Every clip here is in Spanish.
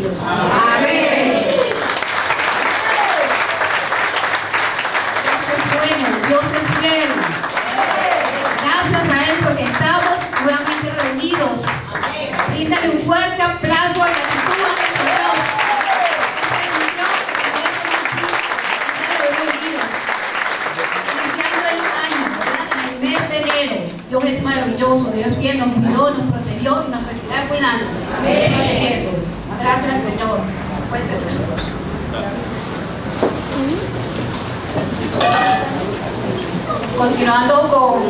siglos. Amén. Dios es bueno, Dios es fiel. Gracias a Él porque estamos nuevamente reunidos. Bríndale un fuerte aplauso a gratitud a nuestro Dios. Iniciando el año, ¿verdad? En el mes de enero. Dios es maravilloso, Dios es fiel, nos cuidó, nos protegió y nos seguirá cuidando. Amén. Gracias, Señor. Puede ser. Continuando con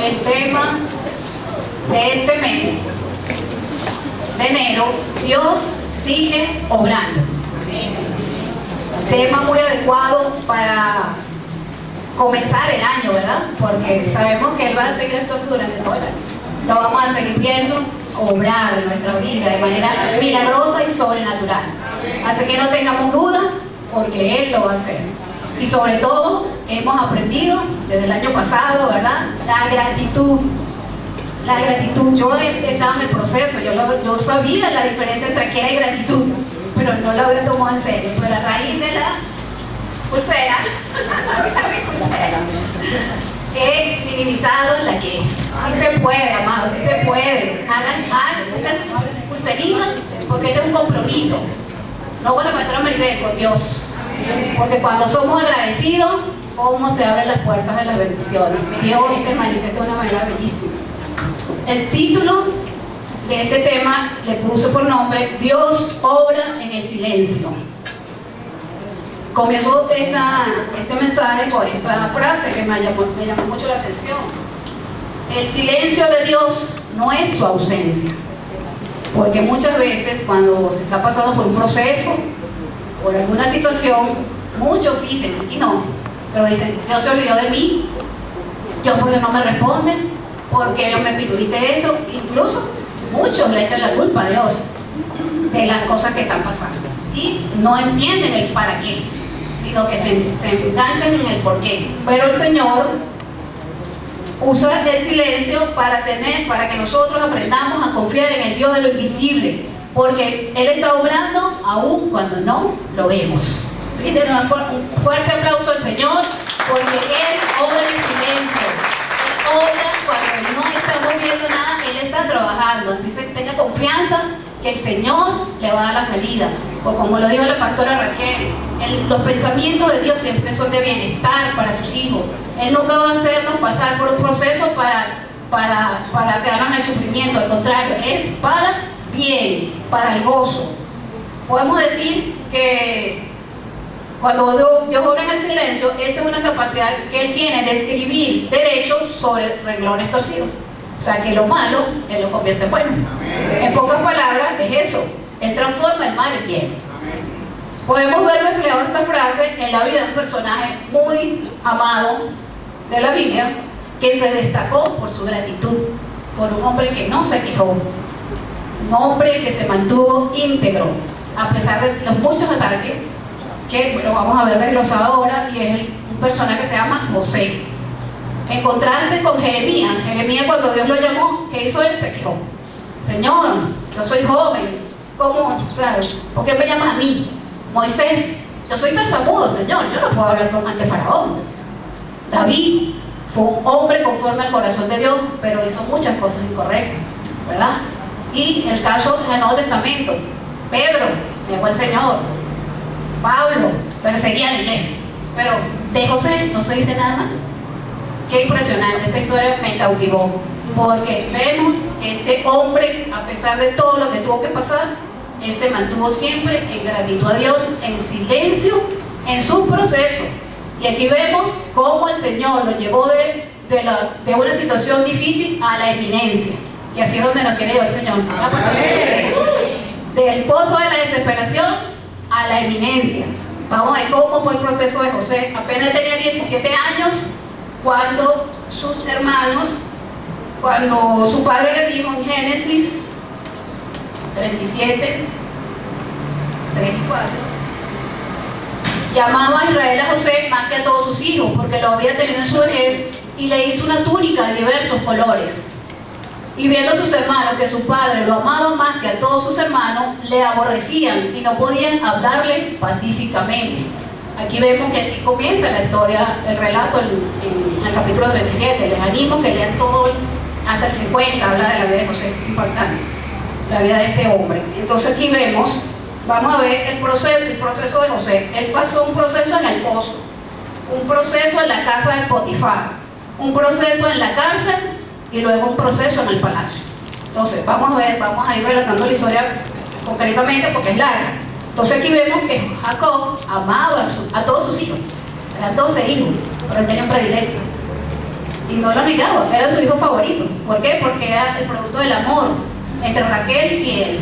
el tema de este mes de enero, Dios sigue obrando. Tema muy adecuado para comenzar el año, ¿verdad? Porque sabemos que Él va a seguir esto durante todo el año. Lo vamos a seguir viendo obrar en nuestra vida de manera milagrosa y sobrenatural. Así que no tengamos duda, porque Él lo va a hacer. Y sobre todo, hemos aprendido desde el año pasado, ¿verdad? La gratitud. La gratitud. Yo estaba en el proceso, yo sabía la diferencia entre qué es gratitud, pero no la había tomado en serio. Pero a raíz de la pulsera, he minimizado la que sí se puede, amados, sí se puede. Hagan su pulserita, porque este es un compromiso. No con la pastora Maribel, con Dios. Porque cuando somos agradecidos, ¿cómo se abren las puertas de las bendiciones? Dios se manifiesta de una manera bellísima. El título de este tema le puse por nombre Dios obra en el silencio. Comienzo este mensaje con esta frase que me llamó mucho la atención. El silencio de Dios no es su ausencia. Porque muchas veces cuando se está pasando por un proceso, por alguna situación, muchos dicen, y no, pero dicen, Dios se olvidó de mí, Dios porque no me responde, porque yo me pidurité esto, incluso muchos le echan la culpa a Dios de las cosas que están pasando y no entienden el para qué, sino que se enganchan en el por qué. Pero el Señor usa el silencio para que nosotros aprendamos a confiar en el Dios de lo invisible, porque Él está obrando aún cuando no lo vemos. Y tenemos un fuerte aplauso al Señor, porque Él obra en el silencio. Él obra cuando no estamos viendo nada, Él está trabajando. Entonces tenga confianza que el Señor le va a dar la salida. Porque como lo dijo la pastora Raquel, los pensamientos de Dios siempre son de bienestar para sus hijos. Él nunca va a hacernos pasar por un proceso para quedarnos en el sufrimiento. Al contrario, es para bien, para el gozo. Podemos decir que cuando Dios obra en el silencio, esa es una capacidad que Él tiene de escribir derechos sobre renglones torcidos. O sea, que lo malo, Él lo convierte en bueno. Amén. En pocas palabras, es eso. Él transforma el mal en bien. Amén. Podemos ver reflejado esta frase en la vida de un personaje muy amado de la Biblia, que se destacó por su gratitud, por un hombre que no se quejó, un hombre que se mantuvo íntegro, a pesar de los muchos ataques, que lo vamos a ver desglosado ahora, y es un personaje que se llama José. En contraste con Jeremías, cuando Dios lo llamó, ¿qué hizo él? Se quejó. Señor, yo soy joven, ¿cómo? Claro, ¿por qué me llamas a mí? Moisés, yo soy tartamudo, Señor, yo no puedo hablar ante Faraón. David fue un hombre conforme al corazón de Dios, pero hizo muchas cosas incorrectas, ¿verdad? Y el caso en el Nuevo Testamento, Pedro, negó al Señor. Pablo perseguía a la iglesia, pero de José no se dice nada más. Qué impresionante, esta historia me cautivó, porque vemos que este hombre, a pesar de todo lo que tuvo que pasar, él se mantuvo siempre en gratitud a Dios, en silencio, en su proceso. Y aquí vemos cómo el Señor lo llevó de una situación difícil a la eminencia, que así es donde nos quiere llevar el Señor. Del pozo de la desesperación a la eminencia. Vamos a ver cómo fue el proceso de José. Apenas tenía 17 años cuando sus hermanos, cuando su padre le dijo en Génesis 37, 3 y 4, llamaba a Israel a José más que a todos sus hijos, porque lo había tenido en su vejez, y le hizo una túnica de diversos colores. Y viendo a sus hermanos que su padre lo amaba más que a todos sus hermanos, le aborrecían y no podían hablarle pacíficamente. Aquí vemos que aquí comienza la historia, el relato en el capítulo 37. Les animo que lean todo hasta el 50, habla de la vida de José, importante, la vida de este hombre. Entonces aquí vemos, vamos a ver el proceso de José. Él pasó un proceso en el pozo, un proceso en la casa de Potifar, un proceso en la cárcel y luego un proceso en el palacio. Entonces vamos a ir relatando la historia concretamente porque es larga. Entonces aquí vemos que Jacob amaba a todos sus hijos, eran 12 hijos, pero él tenía un predilecto y no lo negaba, era su hijo favorito. ¿Por qué? Porque era el producto del amor entre Raquel y él,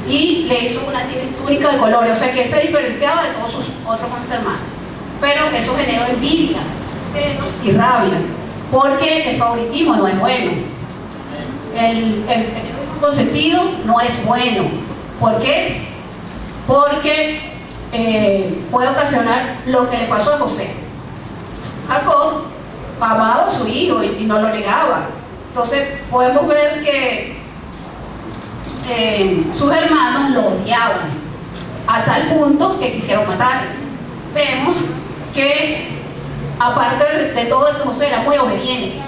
y le hizo una túnica de colores, o sea que él se diferenciaba de todos sus otros hermanos. Pero eso generó envidia, celos y rabia, porque el favoritismo no es bueno, el consentido no es bueno. ¿Por qué? Porque puede ocasionar lo que le pasó a José. Jacob amaba a su hijo y no lo negaba. Entonces podemos ver que sus hermanos lo odiaban a tal punto que quisieron matarlo. Vemos que aparte de todo esto, José era muy obediente,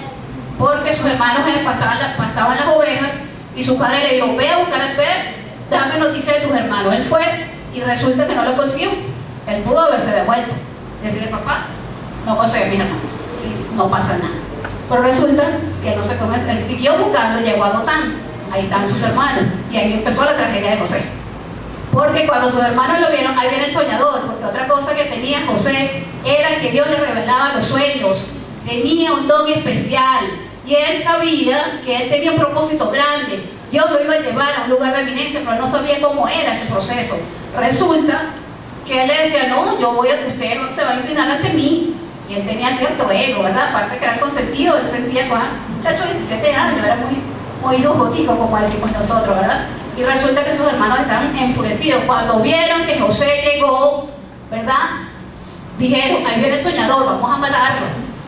porque sus hermanos pastaban las ovejas y su padre le dijo: ve a buscar al Fer, dame noticia de tus hermanos. Él fue y resulta que no lo consiguió. Él pudo haberse devuelto, decirle: papá, no conseguí a mis hermanos, y no pasa nada. Pero resulta que no se conoce. Él siguió buscando, llegó a Dotán, ahí están sus hermanos, y ahí empezó la tragedia de José. Porque cuando sus hermanos lo vieron, ahí viene el soñador, porque otra cosa que tenía José era que Dios le revelaba los sueños, tenía un don especial, y él sabía que él tenía un propósito grande. Dios lo iba a llevar a un lugar de eminencia, pero él no sabía cómo era ese proceso. Resulta que él le decía: no, usted se va a inclinar ante mí. Y él tenía cierto ego, ¿verdad? Aparte que era el consentido, él sentía con un muchacho de 17 años, era muy jogotico, como decimos nosotros, ¿verdad? Y resulta que sus hermanos estaban enfurecidos. Cuando vieron que José llegó, ¿verdad? Dijeron: ahí viene el soñador, vamos a matarlo.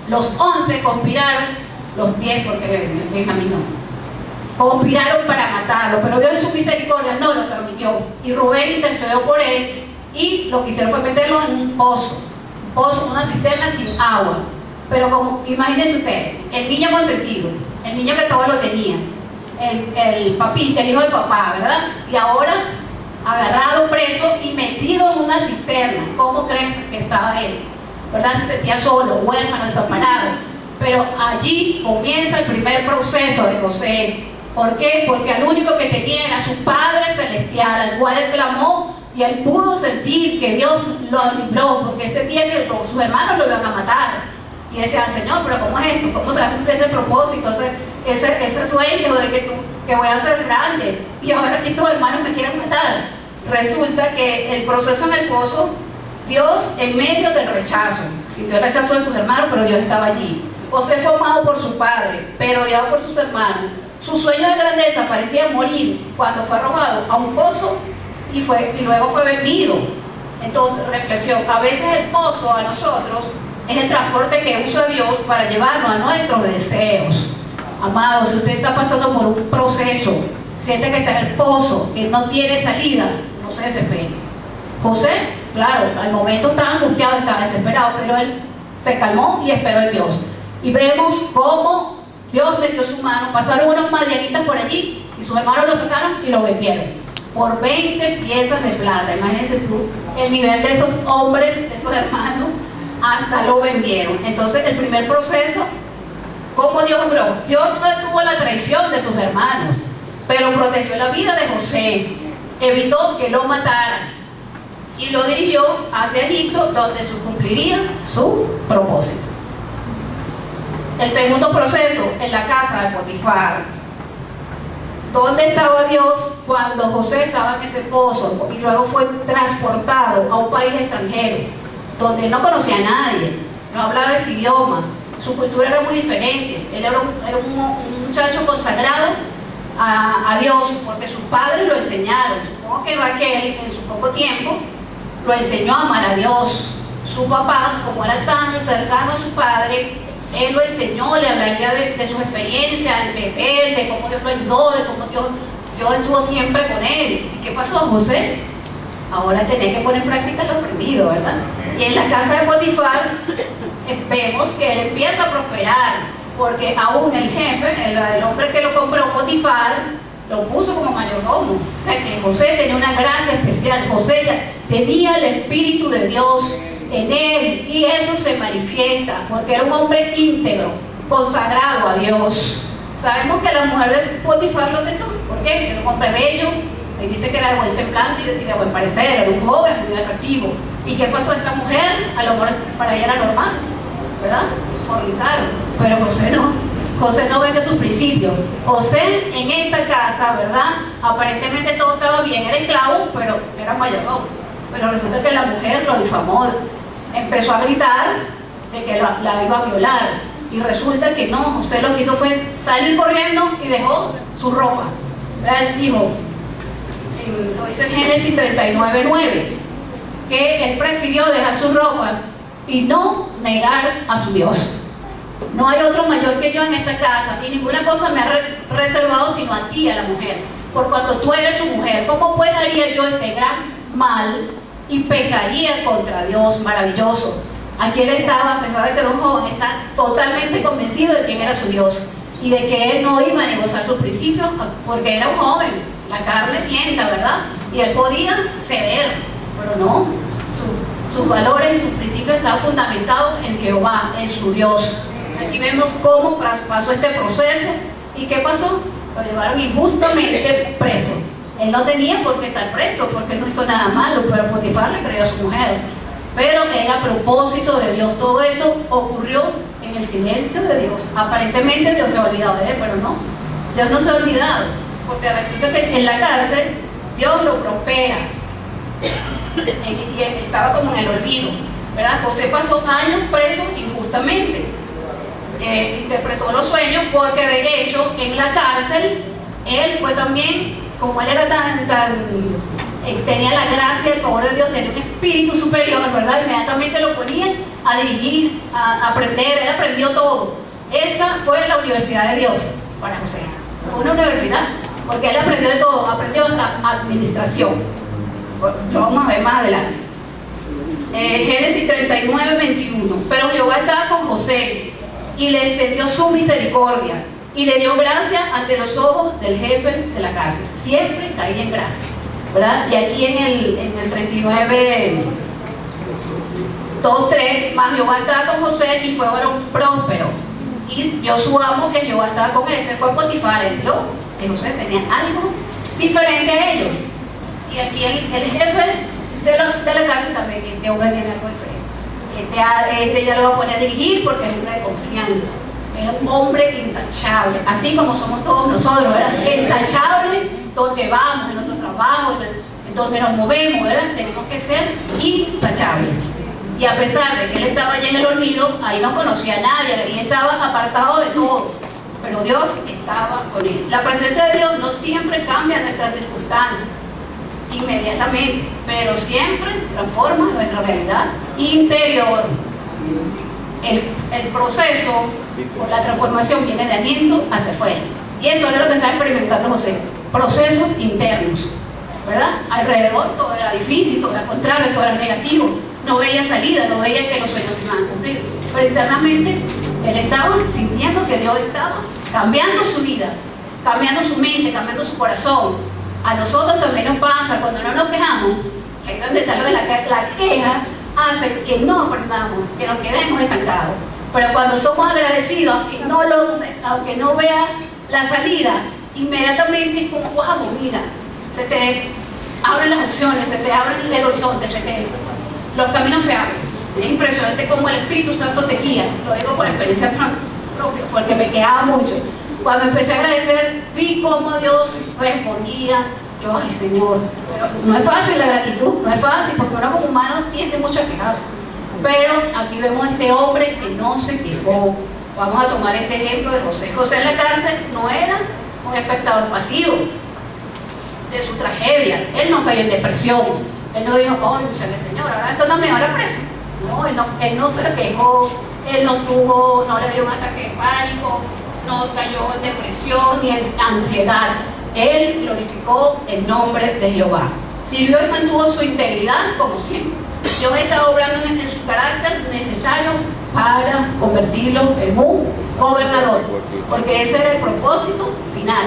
Los 11 conspiraron, los 10 porque Benjamín no, conspiraron para matarlo, pero Dios en su misericordia no lo permitió. Y Rubén intercedió por él y lo que hicieron fue meterlo en un pozo, una cisterna sin agua. Pero como, imagínense ustedes, el niño consentido, el niño que todo lo tenía, el hijo de papá, ¿verdad? Y ahora agarrado, preso y metido en una cisterna. ¿Cómo creen que estaba él? ¿Verdad? Se sentía solo, huérfano, desamparado. Pero allí comienza el primer proceso de José. ¿Por qué? Porque al único que tenía era su Padre Celestial, al cual él clamó, y él pudo sentir que Dios lo libró, porque ese día que sus hermanos lo iban a matar. Y decía: Señor, pero ¿cómo es esto? ¿Cómo se va a cumplir ese propósito, ese sueño de que voy a ser grande? Y ahora aquí tus hermanos me quieren matar. Resulta que el proceso en el pozo, Dios en medio del rechazo, si Dios rechazó a sus hermanos, pero Dios estaba allí. José fue amado por su padre, pero odiado por sus hermanos. Su sueño de grandeza parecía morir cuando fue arrojado a un pozo y luego fue vendido. Entonces, reflexión: a veces el pozo a nosotros es el transporte que usa Dios para llevarnos a nuestros deseos. Amados, si usted está pasando por un proceso, siente que está en el pozo, que no tiene salida, no se desespere. José, claro, al momento estaba angustiado, estaba desesperado, pero él se calmó y esperó en Dios. Y vemos cómo Dios metió su mano, pasaron unos madianitas por allí y sus hermanos lo sacaron y lo vendieron por 20 piezas de plata. Imagínense tú el nivel de esos hombres, de esos hermanos, hasta lo vendieron. Entonces el primer proceso, ¿cómo Dios obró? Dios no detuvo la traición de sus hermanos, pero protegió la vida de José, evitó que lo mataran y lo dirigió hacia Egipto, donde se cumpliría su propósito. El segundo proceso, en la casa de Potifar. ¿Dónde estaba Dios cuando José estaba en ese pozo y luego fue transportado a un país extranjero, donde él no conocía a nadie, no hablaba ese idioma, su cultura era muy diferente? Él era un muchacho consagrado a Dios, porque sus padres lo enseñaron. Supongo que Raquel, en su poco tiempo, lo enseñó a amar a Dios. Su papá, como era tan cercano a su padre, Él lo enseñó, le hablaría de sus experiencias, de él, de cómo Dios lo ayudó, de cómo Dios estuvo siempre con él. ¿Y qué pasó, José? Ahora tenía que poner en práctica lo aprendido, ¿verdad? Y en la casa de Potifar vemos que él empieza a prosperar, porque aún el jefe, el hombre que lo compró, Potifar, lo puso como mayordomo. O sea que José tenía una gracia especial. José ya tenía el Espíritu de Dios en él, y eso se manifiesta porque era un hombre íntegro, consagrado a Dios. Sabemos que la mujer de Potifar lo tentó. ¿Por qué? Era un hombre bello, le dice que era de buen semblante y de buen parecer, era un joven muy atractivo. ¿Y qué pasó a esta mujer? A lo mejor para ella era normal, ¿verdad? Fornicaron. Pero José no. José no vende sus principios. José en esta casa, ¿verdad? Aparentemente todo estaba bien, era esclavo, pero era mayordomo. Pero resulta que la mujer lo difamó, empezó a gritar de que la iba a violar. Y resulta que no, José lo que hizo fue salir corriendo y dejó su ropa. Él dijo, lo dice en Génesis 39:9, que él prefirió dejar sus ropas y no negar a su Dios. No hay otro mayor que yo en esta casa, y ninguna cosa me ha reservado sino a ti, a la mujer. Por cuanto tú eres su mujer, ¿cómo pues haría yo este gran mal y pecaría contra Dios? Maravilloso. Aquí él estaba, a pesar de que era un joven, está totalmente convencido de quién era su Dios y de que él no iba a negociar sus principios, porque era un joven, la carne tienta, ¿verdad? Y él podía ceder, pero no. Sus valores y sus principios estaban fundamentados en Jehová, en su Dios. Aquí vemos cómo pasó este proceso. ¿Y qué pasó? Lo llevaron injustamente preso. Él no tenía por qué estar preso, porque él no hizo nada malo, pero Potifar le creyó a su mujer. Pero era a propósito de Dios. Todo esto ocurrió en el silencio de Dios. Aparentemente Dios se ha olvidado de él, pero no. Dios no se ha olvidado, porque resulta que en la cárcel Dios lo prospera. Y estaba como en el olvido, ¿verdad? José pasó años preso injustamente. Interpretó los sueños, porque de hecho en la cárcel él fue también, como él era tenía la gracia, el favor de Dios, tenía un espíritu superior, ¿verdad? Inmediatamente lo ponían a dirigir, a aprender. Él aprendió todo. Esta fue la universidad de Dios para José. Fue una universidad, porque él aprendió de todo. Aprendió la administración. Lo vamos a ver más adelante. Génesis 39:21. Pero Jehová estaba con José y le extendió su misericordia y le dio gracia ante los ojos del jefe de la cárcel. Siempre caía en gracia, ¿verdad? Y aquí en el 39:2-3, más Jehová estaba con José y fue varón próspero, y vio su amo que Jehová estaba con él. Este fue Potifar, él vio que José tenía algo diferente a ellos. Y aquí el jefe de la cárcel también, este hombre tiene algo diferente. Este ya lo va a poner a dirigir porque es un hombre de confianza. Era un hombre intachable, así como somos todos nosotros, ¿verdad? Intachable donde vamos, en nuestro trabajo, en donde nos movemos, ¿verdad? Tenemos que ser intachables. Y a pesar de que él estaba allá en el olvido, ahí no conocía a nadie, ahí estaba apartado de todo, pero Dios estaba con él. La presencia de Dios no siempre cambia nuestras circunstancias inmediatamente, pero siempre transforma nuestra realidad interior. El proceso o la transformación viene de adentro hacia afuera, y eso es lo que está experimentando José. Procesos internos, ¿verdad? Alrededor todo era difícil, todo era contrario, todo era negativo, no veía salida, no veía que los sueños se iban a cumplir, pero internamente él estaba sintiendo que Dios estaba cambiando su vida, cambiando su mente, cambiando su corazón. A nosotros también nos pasa cuando no nos quejamos, que ahí donde está lo de la queja, hace que no aprendamos, que nos quedemos estancados. Pero cuando somos agradecidos, aunque no vea la salida, inmediatamente es como, wow, mira, se te abren las opciones, se te abre el horizonte, los caminos se abren. Es impresionante cómo el Espíritu Santo te guía. Lo digo por experiencia propia, porque me quejaba mucho. Cuando empecé a agradecer, vi cómo Dios respondía. Yo, ay Señor, pero no es fácil la gratitud, no es fácil, porque uno como humano tiende mucho a quejarse. Pero aquí vemos a este hombre que no se quejó. Vamos a tomar este ejemplo de José. José en la cárcel no era un espectador pasivo de su tragedia. Él no cayó en depresión. Él no dijo, cónchale Señor, ahora esto no me va a preso. No, él no se quejó, Él no le dio un ataque de pánico, no cayó en depresión ni en ansiedad. Él glorificó el nombre de Jehová. Sirvió y mantuvo su integridad como siempre. Dios está obrando en su carácter necesario para convertirlo en un gobernador, porque ese era el propósito final,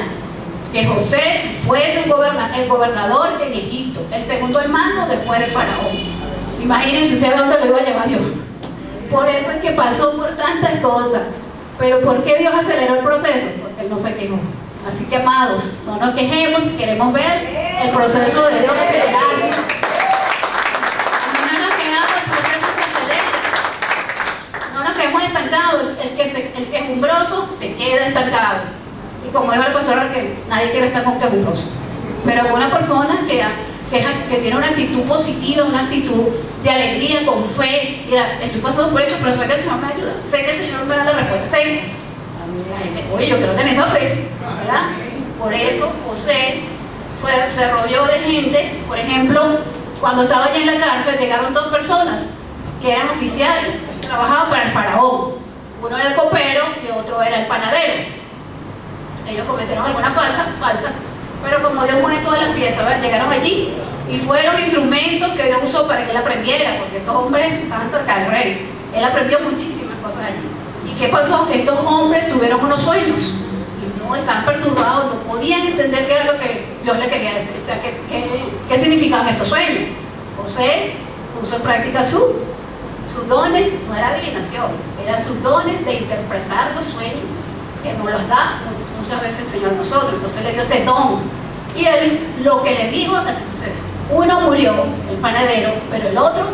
que José fuese el gobernador en Egipto, el segundo al mando después del faraón. Imagínense ustedes dónde lo iba a llevar Dios. Por eso es que pasó por tantas cosas. Pero ¿por qué Dios aceleró el proceso? Porque Él no se quejó. Así que, amados, no nos quejemos si queremos ver el proceso de Dios acelerado. No nos quejamos, el proceso se acelera. No nos quedemos estancados. El quejumbroso se queda estancado. Y como dijo el pastor Raquel, nadie quiere estar con quejumbroso. Pero una persona que tiene una actitud positiva, una actitud de alegría, con fe, mira, estoy pasando por eso, pero sé que el Señor me ayuda, sé que el Señor me da la respuesta, sé, oye, yo quiero tener esa fe, ¿verdad? Por eso José se rodeó de gente. Por ejemplo, cuando estaba allá en la cárcel, llegaron dos personas que eran oficiales, trabajaban para el faraón. Uno era el copero y otro era el panadero. Ellos cometieron algunas faltas, pero como Dios pone todas las piezas, ¿verdad? Llegaron allí y fueron instrumentos que Dios usó para que él aprendiera, porque estos hombres estaban cerca del rey. Él aprendió muchísimas cosas allí. ¿Y qué pasó? Estos hombres tuvieron unos sueños y no estaban perturbados, no podían entender qué era lo que Dios le quería decir, o sea, qué significaban estos sueños. José puso en práctica sus dones, no era adivinación, eran sus dones de interpretar los sueños, que nos los da muchas veces el Señor a nosotros. Entonces le dio ese don y él lo que le dijo, así sucedió. Uno murió, el panadero, pero el otro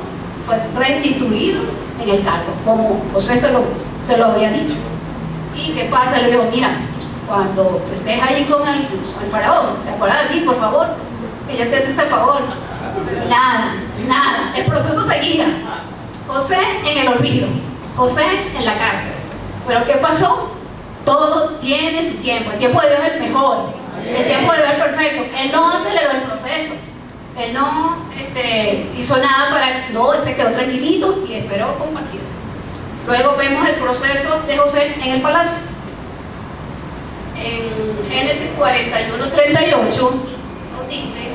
fue restituido en el cargo, como José se lo había dicho. ¿Y qué pasa? Le dijo, mira, cuando estés ahí con el faraón, ¿te acuerdas de mí, por favor? Que yo te hace ese favor. Nada, el proceso seguía. José en el olvido, José en la cárcel. Pero ¿qué pasó? Todo tiene su tiempo. El tiempo de Dios es el mejor. El tiempo de Dios es perfecto. Él no aceleró el proceso. Él no hizo nada no, él se quedó tranquilito y esperó con paciencia. Luego vemos el proceso de José en el palacio. En Génesis 41:38 nos dice: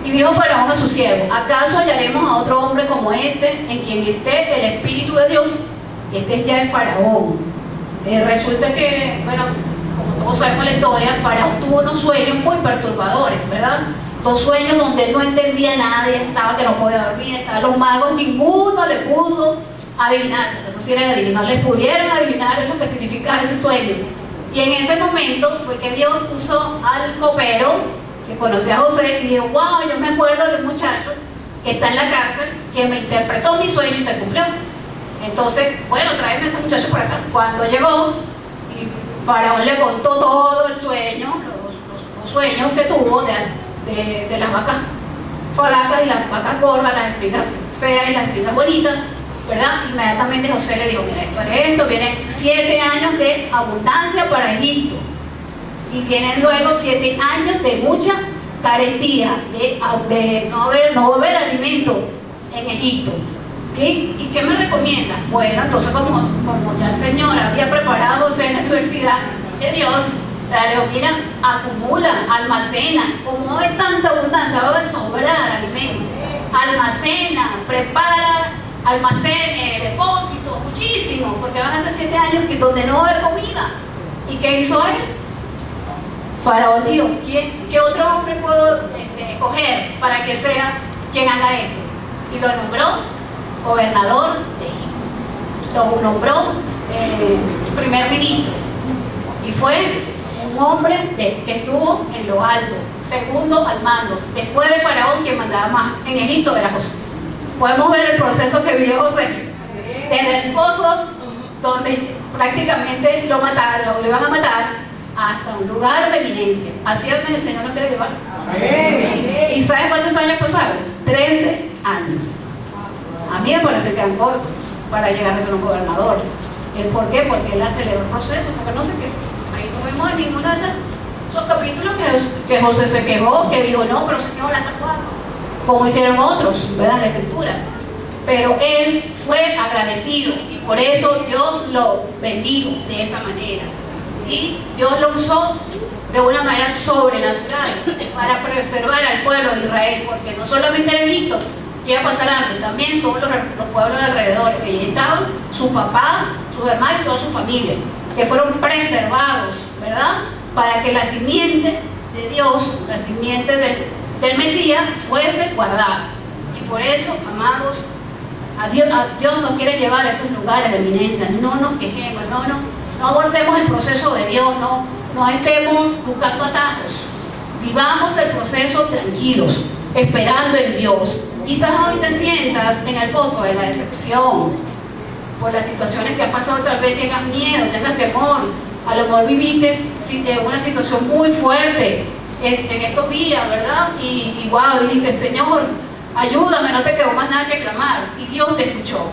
y dijo Faraón a su siervo, ¿acaso hallaremos a otro hombre como este, en quien esté el Espíritu de Dios? Este es ya el Faraón. Resulta que, bueno, como todos sabemos la historia, Faraón tuvo unos sueños muy perturbadores, ¿verdad? Dos sueños donde él no entendía nada y estaba que no podía dormir, estaban los magos, ninguno le pudo adivinar. Eso sí era adivinar, les pudieron adivinar lo que significaba ese sueño. Y en ese momento fue que Dios puso al copero, que conocía a José, y dijo, wow, yo me acuerdo de un muchacho que está en la cárcel, que me interpretó mi sueño y se cumplió. Entonces, bueno, tráeme a ese muchacho por acá. Cuando llegó, y Faraón le contó todo el sueño, los sueños que tuvo de las vacas flacas y las vacas gordas, las espigas feas y las espigas bonitas, ¿verdad? Inmediatamente José le dijo, mira, esto es esto, vienen 7 años de abundancia para Egipto. Y vienen luego 7 años de mucha carestía, de no haber alimento en Egipto. ¿Y qué me recomienda? Bueno, entonces como ya el Señor había preparado a José en la universidad de Dios, le dijo, mira, acumula, almacena, como hay tanta abundancia, va a sobrar alimentos, almacena, prepara, almacene, depósito, muchísimo, porque van a ser 7 años donde no va a haber comida. ¿Y qué hizo él? Faraón dijo, ¿qué otro hombre puedo escoger para que sea quien haga esto? Y lo nombró gobernador de Egipto, lo nombró primer ministro, y fue un hombre que estuvo en lo alto, segundo al mando. Después de Faraón, quien mandaba más en Egipto era José. Podemos ver el proceso que vivió José, desde el pozo donde prácticamente lo iban a matar, hasta un lugar de eminencia. Así es donde el Señor nos quiere llevar. ¿Y saben cuántos años pasaron? 13 años. A mí me parece que eran cortos para llegar a ser un gobernador. ¿Por qué? Porque él aceleró el proceso, porque no sé qué. Ahí no vemos en ninguno de esos capítulos que José se quejó, que dijo, no, pero Señor, ¿hasta cuándo? Como hicieron otros, ¿verdad? En la escritura. pero él fue agradecido y por eso Dios lo bendijo de esa manera. Y Dios lo usó de una manera sobrenatural para preservar al pueblo de Israel, porque no solamente en Egipto llega a pasar hambre, también todos los pueblos de alrededor, que allí estaban su papá, sus hermanos y toda su familia, que fueron preservados, ¿verdad? Para que la simiente de Dios, la simiente del Mesías, fuese guardada. Y por eso, amados, Dios nos quiere llevar a esos lugares de eminencia. No nos quejemos, no aborcemos el proceso de Dios, no estemos buscando atajos. Vivamos el proceso tranquilos, esperando en Dios. Quizás hoy te sientas en el pozo de la decepción por las situaciones que han pasado, tal vez tengas miedo, tengas temor. A lo mejor viviste una situación muy fuerte en estos días, ¿verdad? Y wow, dijiste, Señor, ayúdame, no te quedó más nada que clamar. Y Dios te escuchó.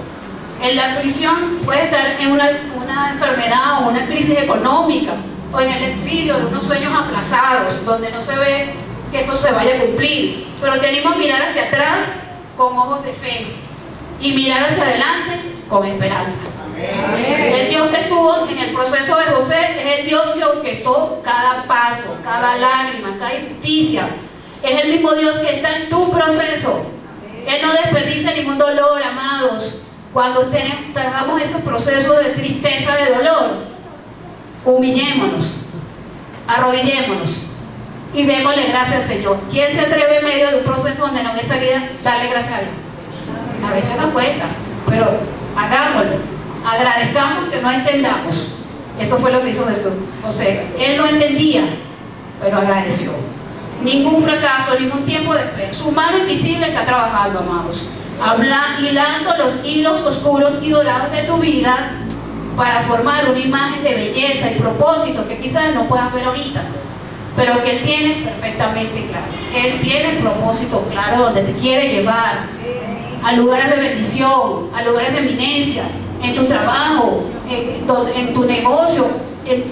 En la prisión puede estar en una enfermedad o una crisis económica, o en el exilio de unos sueños aplazados, donde no se ve que eso se vaya a cumplir. Pero te animo a mirar hacia atrás con ojos de fe y mirar hacia adelante con esperanza. Amén. El Dios que estuvo en el proceso de José es el Dios que orquestó cada paso, cada lágrima, cada injusticia. Es el mismo Dios que está en tu proceso. Él no desperdicia ningún dolor, amados. Cuando tengamos esos procesos de tristeza, de dolor, humillémonos, arrodillémonos y démosle gracias al Señor. ¿Quién se atreve en medio de un proceso donde no hay salida, darle gracias a Dios? A veces nos cuesta, pero hagámoslo. Agradezcamos que no entendamos. Eso fue lo que hizo Jesús. O sea, él no entendía, pero agradeció. Ningún fracaso, ningún tiempo de espera. Su mano invisible está trabajando, amados, hilando los hilos oscuros y dorados de tu vida para formar una imagen de belleza y propósito que quizás no puedas ver ahorita, pero que Él tiene perfectamente claro. Él tiene el propósito claro donde te quiere llevar, a lugares de bendición, a lugares de eminencia, en tu trabajo, en tu negocio,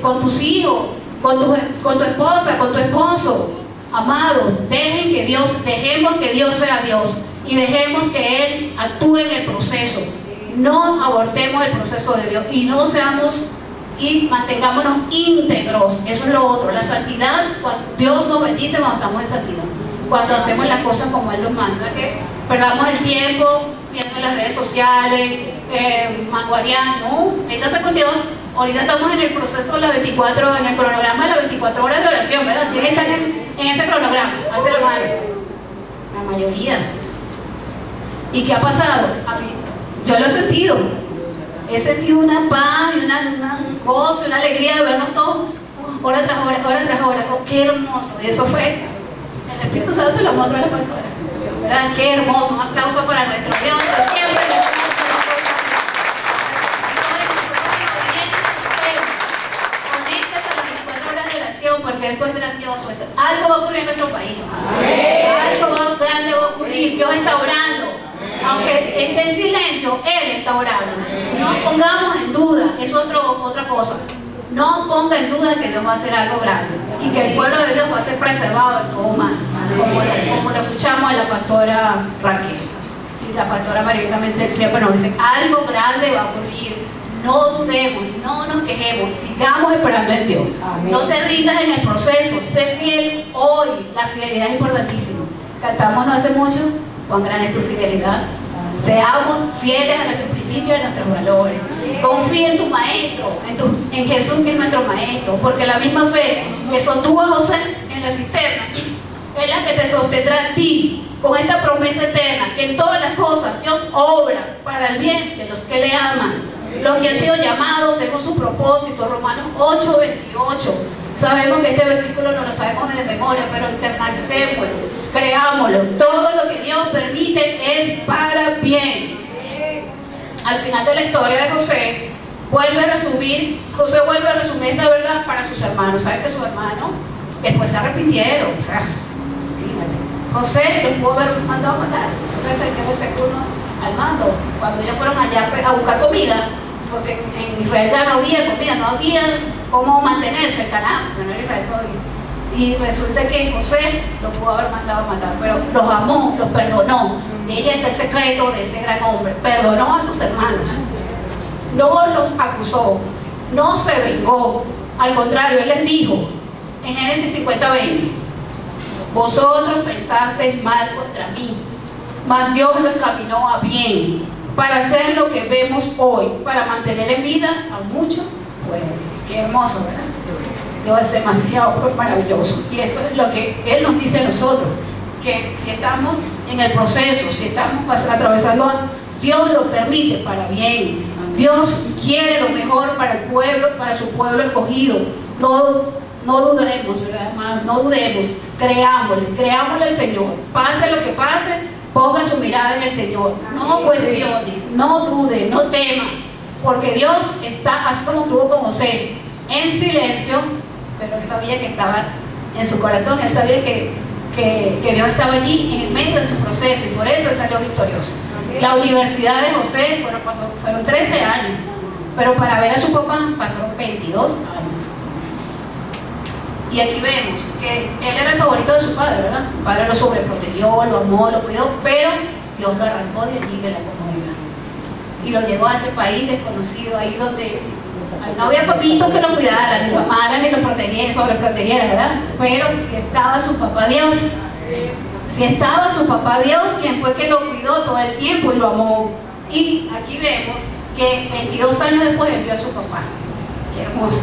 con tus hijos, con tu esposa, con tu esposo. Amados, dejemos que Dios sea Dios y dejemos que Él actúe en el proceso. No abortemos el proceso de Dios y mantengámonos íntegros. Eso es lo otro, la santidad. Dios nos bendice cuando estamos en santidad, cuando hacemos las cosas como Él nos manda, que perdamos el tiempo viendo las redes sociales, manguareando. Entonces con Dios, ahorita estamos en el proceso de en el cronograma de las 24 horas de oración, ¿verdad? ¿Quiénes están en ese cronograma? Hace la mano. La mayoría. ¿Y qué ha pasado? A mí, yo lo he sentido. He sentido una paz, un gozo, una alegría de vernos todos hora tras hora, hora tras hora. Oh, qué hermoso. Y eso fue, el Espíritu Santo se lo mostró a la pastora, ¿verdad? Qué hermoso. Un aplauso para nuestro Dios. Siempre conéctate a las 24 horas de oración, porque esto es grandioso. Algo va a ocurrir en nuestro país. Algo grande va a ocurrir. Dios está orando. Aunque esté en silencio, Él está orando. No pongamos en duda, es otra cosa. No ponga en duda que Dios va a hacer algo grande y que el pueblo de Dios va a ser preservado de todo mal, como lo escuchamos a la pastora Raquel y la pastora María también siempre nos dicen, algo grande va a ocurrir. No dudemos, no nos quejemos, sigamos esperando en Dios. Amén. No te rindas en el proceso, sé fiel hoy. La fidelidad es importantísima. Cantamos no hace mucho, cuán grande es tu fidelidad. Seamos fieles a nuestros principios y a nuestros valores. Confía en tu maestro, en Jesús, que es nuestro maestro, porque la misma fe que sostuvo a José en la cisterna es la que te sostendrá a ti con esta promesa eterna, que en todas las cosas Dios obra para el bien de los que le aman, los que han sido llamados según su propósito. Romanos 8:28. Sabemos que este versículo no lo sabemos de memoria, pero internalicémoslo, creámoslo. Todo lo que Dios permite es para bien. Al final de la historia de José, José vuelve a resumir esta verdad para sus hermanos. ¿Saben que sus hermanos después se arrepintieron? O sea, fíjate, José los pudo haber mandado a matar. Entonces hay que verse uno al mando. Cuando ellos fueron allá a buscar comida, porque en Israel ya no había comida, no había cómo mantenerse en Canaán, no era Israel todavía. Y resulta que José los pudo haber mandado a matar, pero los amó, los perdonó. y ahí está el secreto de ese gran hombre. Perdonó a sus hermanos, no los acusó, no se vengó. Al contrario, él les dijo en Génesis 50:20: vosotros pensasteis mal contra mí, mas Dios lo encaminó a bien, para hacer lo que vemos hoy, para mantener en vida a muchos pueblos. Qué hermoso, ¿verdad? Dios es demasiado maravilloso. Y eso es lo que Él nos dice a nosotros, que si estamos en el proceso, si estamos atravesando, Dios lo permite para bien. Dios quiere lo mejor para el pueblo, para su pueblo escogido. No dudemos, ¿verdad, hermano? No dudemos, creámosle al Señor. Pase lo que pase, ponga su mirada en el Señor. No cuestione, no dude, no tema, porque Dios está, así como estuvo con José, en silencio, pero él sabía que estaba en su corazón, él sabía que Dios estaba allí en el medio de su proceso, y por eso él salió victorioso. La universidad de José fueron 13 años, pero para ver a su papá pasaron 22 años. Y aquí vemos que él era el favorito de su padre, ¿verdad? Su padre lo sobreprotegió, lo amó, lo cuidó, pero Dios lo arrancó de allí, de la comodidad, y lo llevó a ese país desconocido, ahí donde no había papitos que lo cuidaran, ni lo amaran, ni lo protegieran, sobreprotegieran, ¿verdad? Pero si estaba su papá Dios, si estaba su papá Dios, quien fue que lo cuidó todo el tiempo y lo amó. Y aquí vemos que 22 años después él vio a su papá. Qué hermoso.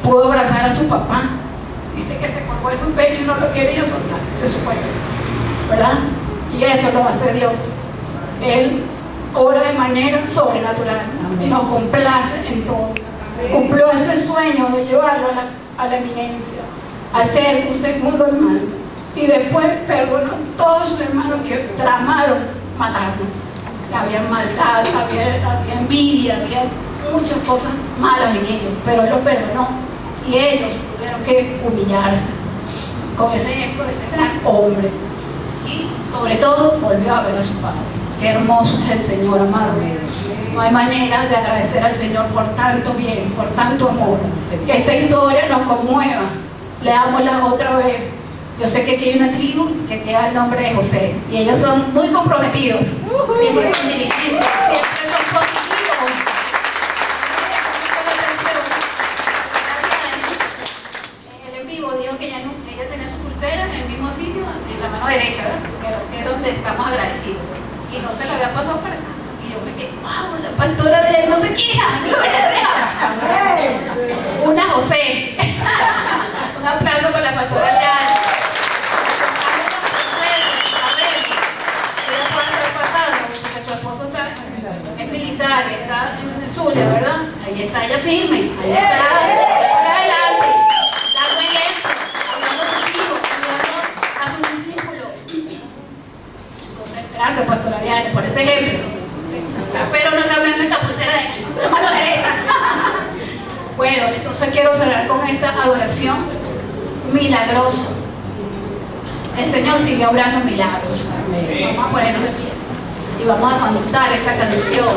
Pudo abrazar a su papá. Viste que se colgó de su pecho y no lo quería soltar, se supone, ¿verdad? Y eso lo hace Dios. Él obra de manera sobrenatural y nos complace en todo. Cumplió ese sueño de llevarlo a la eminencia, a ser un segundo hermano, y después perdonó a todos sus hermanos que tramaron matarlo. Había maldad, había envidia, había muchas cosas malas en ellos, pero él los perdonó y ellos tuvieron que humillarse con ese ejemplo de ese gran hombre, y sobre todo volvió a ver a su padre. Qué hermoso es el Señor, amado. No hay manera de agradecer al Señor por tanto bien, por tanto amor. Que esta historia nos conmueva. Leámosla otra vez. Yo sé que aquí hay una tribu que lleva el nombre de José, y ellos son muy comprometidos. Siempre son dirigidos, siempre son positivos. En el vivo dijo que ella tenía su pulsera en el mismo sitio, en la mano derecha, ¿verdad? Que es donde estamos agradecidos. Y no se la había pasado para acá. Y yo me quedé, wow, la pastora de él no se queja, gloria a Dios. Una José. Un aplauso para la pastora de Ana. Ella puede estar pasando, porque su esposo es militar, está en Zulia, ¿verdad? Ahí está ella firme, ahí está, para adelante, dando ejemplo, ayudando a sus hijos, ayudando a sus discípulos. Gracias, pastora Diana, por este ejemplo. Pero no cambiando esta pulsera de aquí, de mano derecha. Bueno, entonces quiero cerrar con esta adoración milagrosa. El Señor sigue obrando milagros. Vamos a ponernos de pie y vamos a cantar esta canción.